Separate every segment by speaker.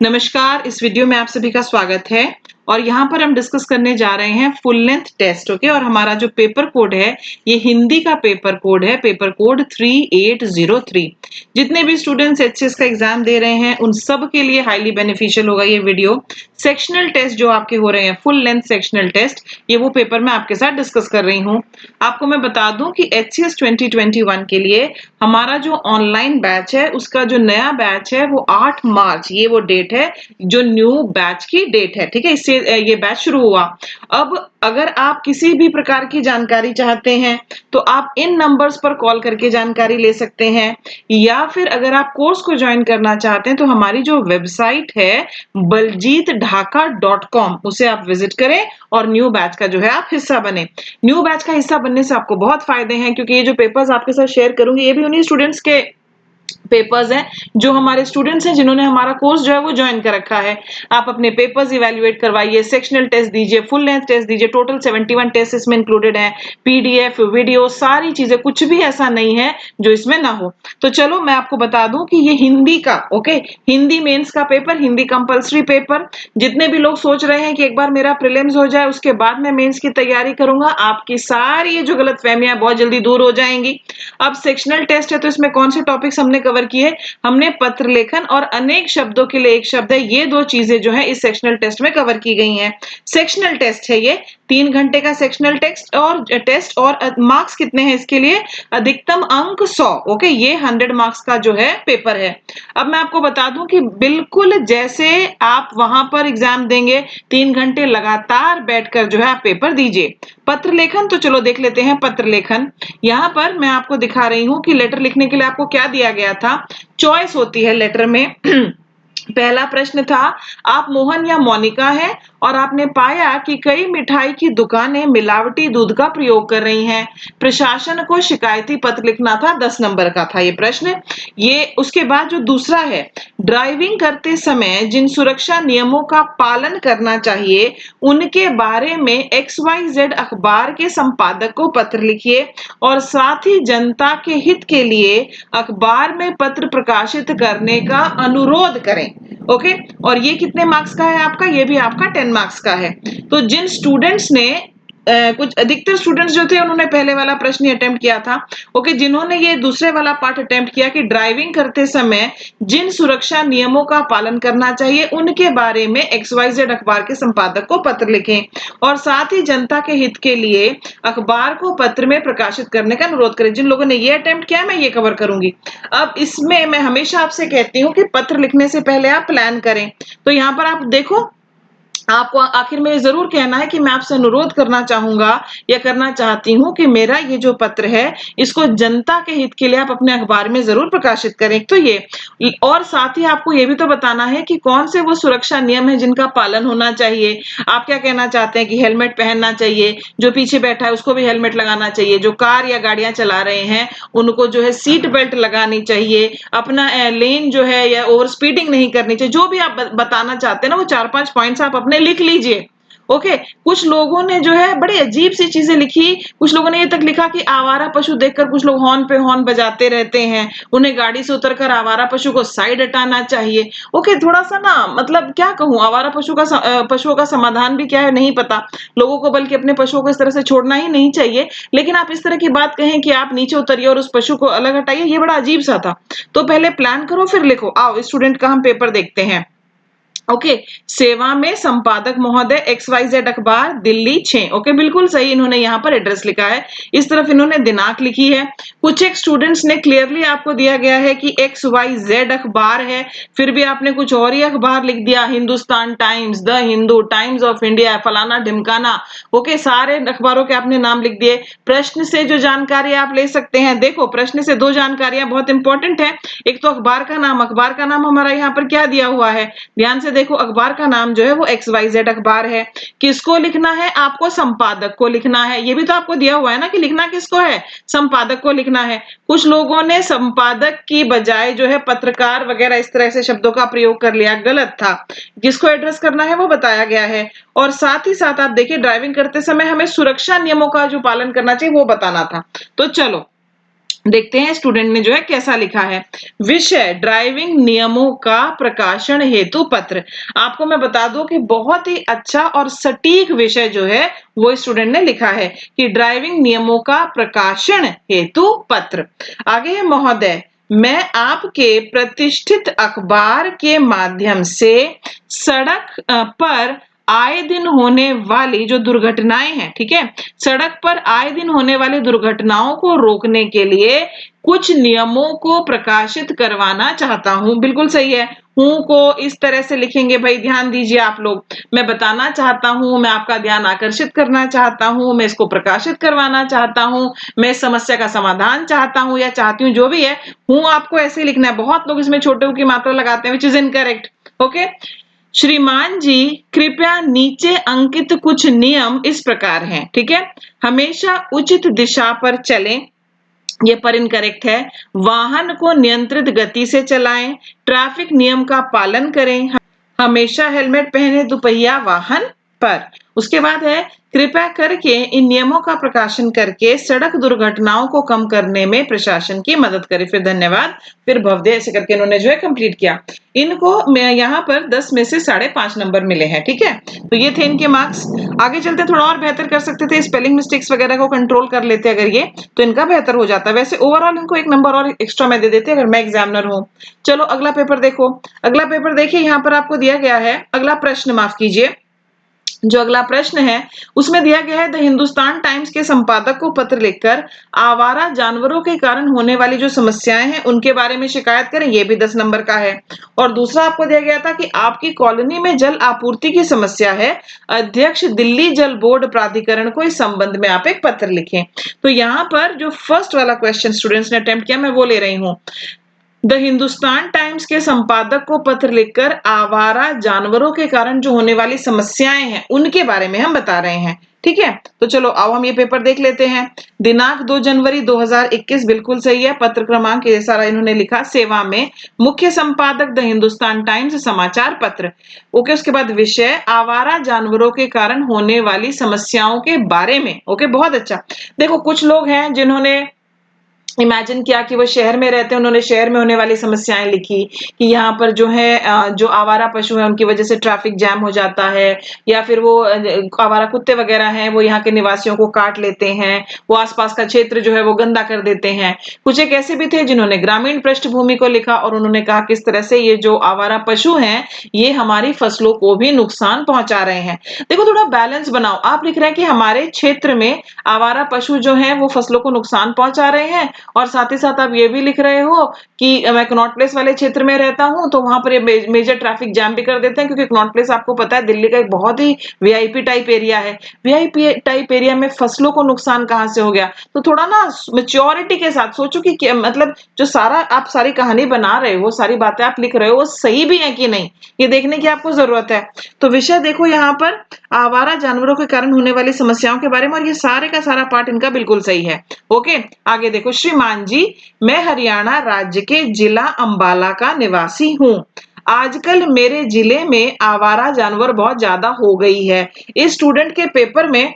Speaker 1: नमस्कार, इस वीडियो में आप सभी का स्वागत है और यहाँ पर हम डिस्कस करने जा रहे हैं फुल लेंथ टेस्ट। ओके, और हमारा जो पेपर कोड है ये हिंदी का पेपर कोड है, पेपर कोड 3803। जितने भी स्टूडेंट्स एचएस का एग्जाम दे रहे हैं उन सब के लिए हाईली बेनिफिशियल होगा ये वीडियो। सेक्शनल टेस्ट जो आपके हो रहे हैं, फुल लेंथ सेक्शनल टेस्ट, ये वो पेपर मैं आपके साथ डिस्कस कर रही हूँ। आपको मैं बता दूं कि एचसीएस 2021 के लिए हमारा जो ऑनलाइन बैच है उसका जो नया बैच है वो 8 मार्च, ये वो डेट है जो न्यू बैच की डेट है। ठीक है, इससे ये बैच शुरू हुआ। अब अगर आप किसी भी प्रकार की जानकारी चाहते हैं तो आप इन नंबर्स पर कॉल करके जानकारी ले सकते हैं, या फिर अगर आप कोर्स को ज्वाइन करना चाहते हैं तो हमारी जो वेबसाइट है baljitdhaka.com उसे आप विजिट करें और न्यू बैच का जो है आप हिस्सा बने। न्यू बैच का हिस्सा बनने से आपको बहुत फायदे हैं, क्योंकि ये जो पेपर्स आपके साथ शेयर करूंगी ये भी उन्हीं स्टूडेंट्स के पेपर्स हैं जो हमारे स्टूडेंट्स हैं जिन्होंने हमारा कोर्स जो है वो ज्वाइन कर रखा है। आप अपने पेपर्स इवैल्यूएट करवाइए, सेक्शनल टेस्ट दीजिए, फुल लेंथ टेस्ट दीजिए। टोटल 71 टेस्ट इसमें इंक्लूडेड है, पीडीएफ, वीडियो, सारी चीजें, कुछ भी ऐसा नहीं है जो इसमें ना हो। तो चलो मैं आपको बता दूं कि ये हिंदी का, ओके, हिंदी मेंस का पेपर, हिंदी कंपलसरी पेपर। जितने भी लोग सोच रहे हैं कि एक बार मेरा प्रीलिम्स हो जाए उसके बाद मैं मेंस की तैयारी करूंगा, आपकी सारी ये जो गलतफहमियां बहुत जल्दी दूर हो जाएंगी। अब सेक्शनल टेस्ट है तो इसमें कौन से टॉपिक्स हमने कवर किए? हमने पत्र लेखन और अनेक शब्दों के लिए एक शब्द है, ये दो चीजें जो है इस सेक्शनल टेस्ट में कवर की गई हैं। सेक्शनल टेस्ट है ये 3 घंटे का सेक्शनल टेस्ट और मार्क्स कितने हैं इसके लिए? अधिकतम अंक 100। ओके, ये 100 मार्क्स का जो है पेपर है। अब मैं आपको बता दूं कि बिल्कुल जैसे आप वहां पर एग्जाम देंगे 3 घंटे लगातार बैठकर जो है आप पेपर दीजिए। पत्र लेखन तो चलो देख लेते हैं। पत्र लेखन, यहाँ पर मैं आपको दिखा रही हूं कि लेटर लिखने के लिए आपको क्या दिया गया था। चॉइस होती है लेटर में। पहला प्रश्न था, आप मोहन या मोनिका हैं और आपने पाया कि कई मिठाई की दुकानें मिलावटी दूध का प्रयोग कर रही हैं। प्रशासन को शिकायती पत्र लिखना था, 10 नंबर का था ये प्रश्न। ये उसके बाद जो दूसरा है, ड्राइविंग करते समय जिन सुरक्षा नियमों का पालन करना चाहिए उनके बारे में XYZ अखबार के संपादक को पत्र लिखिए और साथ ही जनता के हित के लिए अखबार में पत्र प्रकाशित करने का अनुरोध करें। ओके, और ये कितने मार्क्स का है आपका? ये भी आपका 10 मार्क्स का है। तो जिन स्टूडेंट्स ने कुछ अधिकतर स्टूडेंट्स जो थे उन्होंने पहले वाला प्रश्न अटेम्प्ट किया था। ओके, जिन्होंने ये दूसरे वाला पार्ट अटेम्प्ट किया कि ड्राइविंग करते समय जिन सुरक्षा नियमों का पालन करना चाहिए उनके बारे में XYZ अखबार के संपादक को पत्र लिखें और साथ ही जनता के हित के लिए अखबार को पत्र में प्रकाशित करने का अनुरोध करें। जिन लोगों ने ये अटेम्प्ट किया मैं ये कवर करूंगी। अब इसमें मैं हमेशा आपसे कहती हूँ कि पत्र लिखने से पहले आप प्लान करें। तो यहाँ पर आप देखो, आपको आखिर में जरूर कहना है कि मैं आपसे अनुरोध करना चाहूंगा या करना चाहती हूं कि मेरा ये जो पत्र है इसको जनता के हित के लिए आप अपने अखबार में जरूर प्रकाशित करें। तो ये, और साथ ही आपको ये भी तो बताना है कि कौन से वो सुरक्षा नियम है जिनका पालन होना चाहिए। आप क्या कहना चाहते हैं कि हेलमेट पहनना चाहिए, जो पीछे बैठा है उसको भी हेलमेट लगाना चाहिए, जो कार या गाड़ियां चला रहे हैं उनको जो है सीट बेल्ट लगानी चाहिए, अपना लेन जो है या ओवर स्पीडिंग नहीं करनी चाहिए। जो भी आप बताना चाहते हैं ना वो 4-5 पॉइंट्स आप अपने लिख लीजिए। ओके, कुछ लोगों ने जो है बड़ी अजीब सी चीजें लिखी। कुछ लोगों ने ये तक लिखा कि आवारा पशु देखकर कुछ लोग हॉर्न पे हॉर्न बजाते रहते हैं, उन्हें गाड़ी से उतरकर आवारा पशु को साइड हटाना चाहिए। ओके, थोड़ा सा ना, मतलब क्या कहूं, आवारा पशुओं का समाधान भी क्या है नहीं पता लोगों को, बल्कि अपने पशुओं को इस तरह से छोड़ना ही नहीं चाहिए। लेकिन आप इस तरह की बात कहें कि आप नीचे उतरिए और उस पशु को अलग हटाइए, ये बड़ा अजीब सा था। तो पहले प्लान करो फिर लिखो। आओ स्टूडेंट का हम पेपर देखते हैं। ओके, सेवा में संपादक महोदय XYZ अखबार दिल्ली 6। ओके, बिल्कुल सही इन्होंने यहाँ पर एड्रेस लिखा है, इस तरफ इन्होंने दिनांक लिखी है। कुछ एक स्टूडेंट्स ने क्लियरली आपको दिया गया है कि XYZ अखबार है, फिर भी आपने कुछ और ही अखबार लिख दिया, Hindustan times, the Hindu, times of India, फलाना ढिमकाना। ओके, सारे अखबारों के आपने नाम लिख दिए। प्रश्न से जो जानकारी आप ले सकते हैं, देखो प्रश्न से 2 जानकारियां बहुत इंपॉर्टेंट है। एक तो अखबार का नाम हमारा यहाँ पर क्या दिया हुआ है, ध्यान से देखो, अखबार का नाम जो है वो XYZ अखबार है। किसको लिखना है? आपको संपादक को लिखना है। ये भी तो आपको दिया हुआ है ना कि लिखना किसको है, संपादक को लिखना है। कुछ लोगों ने संपादक की बजाय जो है पत्रकार वगैरह इस तरह से शब्दों का प्रयोग कर लिया, गलत था। जिसको एड्रेस करना है वो बताया गया है। और साथ ही साथ आप देखिए, ड्राइविंग करते समय हमें सुरक्षा नियमों का जो पालन करना चाहिए वो बताना था। तो चलो देखते हैं स्टूडेंट ने जो है कैसा लिखा है। विषय ड्राइविंग नियमों का प्रकाशन हेतु पत्र। आपको मैं बता दूं कि बहुत ही अच्छा और सटीक विषय जो है वो स्टूडेंट ने लिखा है कि ड्राइविंग नियमों का प्रकाशन हेतु पत्र। आगे है महोदय, मैं आपके प्रतिष्ठित अखबार के माध्यम से सड़क पर आए दिन होने वाली जो दुर्घटनाएं हैं, ठीक है, सड़क पर आए दिन होने वाली दुर्घटनाओं को रोकने के लिए कुछ नियमों को प्रकाशित करवाना चाहता हूं। बिल्कुल सही है। हूं को इस तरह से लिखेंगे भाई, ध्यान दीजिए आप लोग। मैं बताना चाहता हूं, मैं आपका ध्यान आकर्षित करना चाहता हूं, मैं इसको प्रकाशित करवाना चाहता हूं, मैं इस समस्या का समाधान चाहता हूं या चाहती हूं, जो भी है, हूं आपको ऐसे ही लिखना है। बहुत लोग इसमें छोटे की मात्रा लगाते हैं, विच इज इनकरेक्ट। ओके, श्रीमान जी कृपया नीचे अंकित कुछ नियम इस प्रकार हैं, ठीक है। हमेशा उचित दिशा पर चलें, ये पर इनकरेक्ट है। वाहन को नियंत्रित गति से चलाएं, ट्रैफिक नियम का पालन करें, हमेशा हेलमेट पहने दुपहिया वाहन पर। उसके बाद है, कृपया करके इन नियमों का प्रकाशन करके सड़क दुर्घटनाओं को कम करने में प्रशासन की मदद करें। फिर धन्यवाद, फिर भवदे, ऐसे करके इन्होंने जो है कंप्लीट किया। इनको मैं यहाँ पर 10 में से 5.5 नंबर मिले हैं, ठीक है। तो ये थे इनके मार्क्स। आगे चलते थोड़ा और बेहतर कर सकते थे, स्पेलिंग मिस्टेक्स वगैरह को कंट्रोल कर लेते अगर ये, तो इनका बेहतर हो जाता। वैसे ओवरऑल इनको 1 नंबर और एक्स्ट्रा मैं दे देती अगर मैं एग्जामिनर हूं। चलो अगला पेपर देखो। अगला पेपर देखिए, यहाँ पर आपको दिया गया है अगला प्रश्न, माफ कीजिए, जो अगला प्रश्न है उसमें दिया गया है, द हिंदुस्तान टाइम्स के संपादक को पत्र लिखकर आवारा जानवरों के कारण होने वाली जो समस्याएं हैं उनके बारे में शिकायत करें। ये भी 10 नंबर का है। और दूसरा आपको दिया गया था कि आपकी कॉलोनी में जल आपूर्ति की समस्या है, अध्यक्ष दिल्ली जल बोर्ड प्राधिकरण को इस संबंध में आप एक पत्र लिखें। तो यहाँ पर जो फर्स्ट वाला क्वेश्चन स्टूडेंट्स ने अटेम्प्ट किया, मैं वो ले रही हूँ। द हिंदुस्तान टाइम्स के संपादक को पत्र लिखकर आवारा जानवरों के कारण जो होने वाली समस्याएं हैं उनके बारे में हम बता रहे हैं, ठीक है। तो चलो आओ हम ये पेपर देख लेते हैं। दिनांक 2 जनवरी 2021, बिल्कुल सही है। पत्र क्रमांक ये सारा इन्होंने लिखा, सेवा में मुख्य संपादक द हिंदुस्तान टाइम्स समाचार पत्र। ओके, उसके बाद विषय आवारा जानवरों के कारण होने वाली समस्याओं के बारे में। ओके, बहुत अच्छा। देखो कुछ लोग हैं जिन्होंने इमेजिन किया कि वो शहर में रहते हैं, उन्होंने शहर में होने वाली समस्याएं लिखी कि यहाँ पर जो है जो आवारा पशु है उनकी वजह से ट्रैफिक जैम हो जाता है, या फिर वो आवारा कुत्ते वगैरह हैं वो यहाँ के निवासियों को काट लेते हैं, वो आसपास का क्षेत्र जो है वो गंदा कर देते हैं। कुछ एक ऐसे भी थे जिन्होंने ग्रामीण पृष्ठभूमि को लिखा और उन्होंने कहा किस तरह से ये जो आवारा पशु हैं ये हमारी फसलों को भी नुकसान पहुंचा रहे हैं। देखो थोड़ा बैलेंस बनाओ। आप लिख रहे हैं कि हमारे क्षेत्र में आवारा पशु जो है वो फसलों को नुकसान पहुंचा रहे हैं, और साथ ही साथ आप ये भी लिख रहे हो कि मैं कनॉट प्लेस वाले क्षेत्र में रहता हूं तो वहां पर ये मेजर ट्रैफिक जैम भी कर देते हैं, क्योंकि कनॉट प्लेस आपको पता है दिल्ली का एक बहुत ही वीआईपी टाइप एरिया है। वीआईपी टाइप एरिया में फसलों को नुकसान कहां से हो गया? तो थोड़ा ना मेच्योरिटी के साथ सोचो कि मतलब जो सारा आप सारी कहानी बना रहे हो, सारी बातें आप लिख रहे हो, वो सही भी है कि नहीं, ये देखने की आपको जरूरत है। तो विषय देखो यहाँ पर आवारा जानवरों के कारण होने वाली समस्याओं के बारे में, और ये सारे का सारा पार्ट इनका बिल्कुल सही है। ओके, आगे देखो। श्रीमान जी, मैं हरियाणा राज्य के जिला अंबाला का निवासी हूँ। आजकल मेरे जिले में आवारा जानवर बहुत ज्यादा हो गई है। इस स्टूडेंट के पेपर में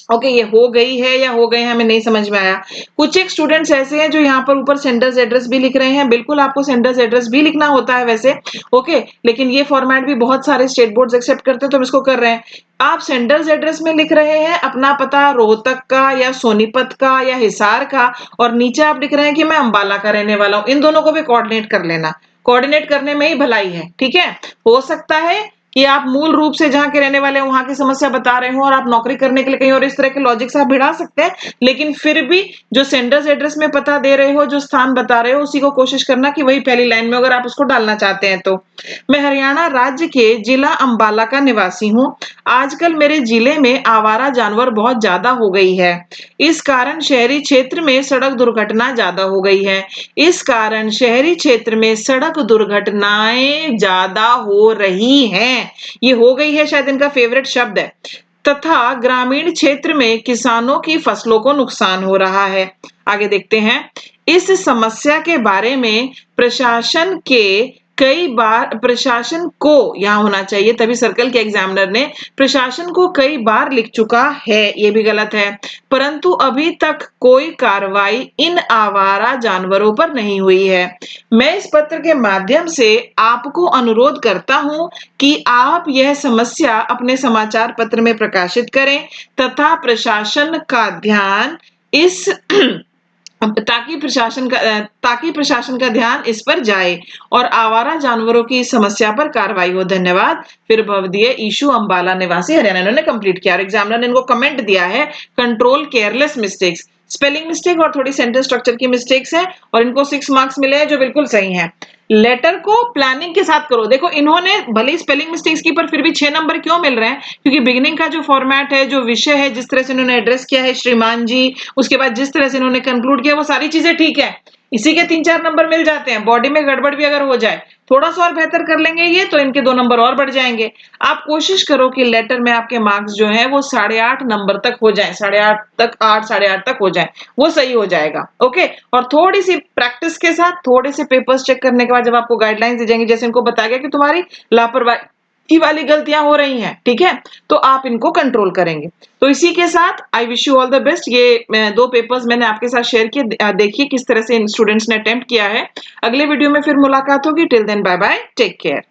Speaker 1: ओके, ये हो गई है या हो गए हैं हमें नहीं समझ में आया। कुछ एक स्टूडेंट्स ऐसे हैं जो यहाँ पर ऊपर सेंडर्स एड्रेस भी लिख रहे हैं। बिल्कुल आपको सेंडर्स एड्रेस भी लिखना होता है वैसे, ओके, लेकिन ये फॉर्मेट भी बहुत सारे स्टेट बोर्ड्स एक्सेप्ट करते हैं तो हम इसको कर रहे हैं। आप सेंडर्स एड्रेस में लिख रहे हैं अपना पता रोहतक का या सोनीपत का या हिसार का, और नीचे आप लिख रहे हैं कि मैं अंबाला का रहने वाला हूं। इन दोनों को भी कोऑर्डिनेट कर लेना, कोऑर्डिनेट करने में ही भलाई है, ठीक है। हो सकता है कि आप मूल रूप से जहां के रहने वाले हैं वहां की समस्या बता रहे हो और आप नौकरी करने के लिए कहीं और इस तरह के लॉजिक से आप भिड़ा सकते हैं, लेकिन फिर भी जो सेंडर्स एड्रेस में पता दे रहे हो, जो स्थान बता रहे हो, उसी को कोशिश करना कि वही पहली लाइन में अगर आप उसको डालना चाहते हैं तो। मैं हरियाणा राज्य के जिला अंबाला का निवासी हूँ। आजकल मेरे जिले में आवारा जानवर बहुत ज्यादा हो गई है। इस कारण शहरी क्षेत्र में सड़क दुर्घटना ज्यादा हो गई है। इस कारण शहरी क्षेत्र में सड़क दुर्घटनाएं ज्यादा हो रही हैं। ये हो गई है शायद इनका फेवरेट शब्द है। तथा ग्रामीण क्षेत्र में किसानों की फसलों को नुकसान हो रहा है। आगे देखते हैं। इस समस्या के बारे में प्रशासन के कई बार प्रशासन को यहाँ होना चाहिए, तभी सर्कल के एग्जामिनर ने प्रशासन को कई बार लिख चुका है, ये भी गलत है। परंतु अभी तक कोई कार्रवाई इन आवारा जानवरों पर नहीं हुई है। मैं इस पत्र के माध्यम से आपको अनुरोध करता हूं कि आप यह समस्या अपने समाचार पत्र में प्रकाशित करें तथा प्रशासन का ध्यान इस ताकि प्रशासन का ध्यान इस पर जाए और आवारा जानवरों की समस्या पर कार्रवाई हो। धन्यवाद। फिर भवदीय ईशु अंबाला निवासी हरियाणा। इन्होंने कंप्लीट किया और एग्जामिनर ने इनको कमेंट दिया है control careless mistakes, spelling mistake और थोड़ी सेंटेंस स्ट्रक्चर की मिस्टेक्स हैं और इनको 6 मार्क्स मिले हैं जो बिल्कुल सही हैं। लेटर को प्लानिंग के साथ करो। देखो इन्होंने भले ही स्पेलिंग मिस्टेक्स की पर फिर भी 6 नंबर क्यों मिल रहे हैं, क्योंकि बिगिनिंग का जो फॉर्मेट है, जो विषय है, जिस तरह से इन्होंने एड्रेस किया है श्रीमान जी, उसके बाद जिस तरह से इन्होंने कंक्लूड किया, वो सारी चीजें ठीक है, इसी के 3-4 नंबर मिल जाते हैं। बॉडी में गड़बड़ भी अगर हो जाए, थोड़ा सा और बेहतर कर लेंगे ये तो इनके 2 नंबर और बढ़ जाएंगे। आप कोशिश करो कि लेटर में आपके मार्क्स जो है वो 8.5 नंबर तक हो जाए, 8.5 तक, 8 8.5 तक हो जाए, वो सही हो जाएगा। ओके, और थोड़ी सी प्रैक्टिस के साथ थोड़े से पेपर्स चेक करने के बाद जब आपको गाइडलाइंस दी जाएंगी, जैसे इनको बताया गया कि तुम्हारी लापरवाही वाली गलतियां हो रही हैं, ठीक है, तो आप इनको कंट्रोल करेंगे। तो इसी के साथ I wish you all the best. ये 2 पेपर्स मैंने आपके साथ शेयर किए, देखिए किस तरह से इन स्टूडेंट्स ने अटेम्प्ट किया है। अगले वीडियो में फिर मुलाकात होगी। Till then bye bye, take care.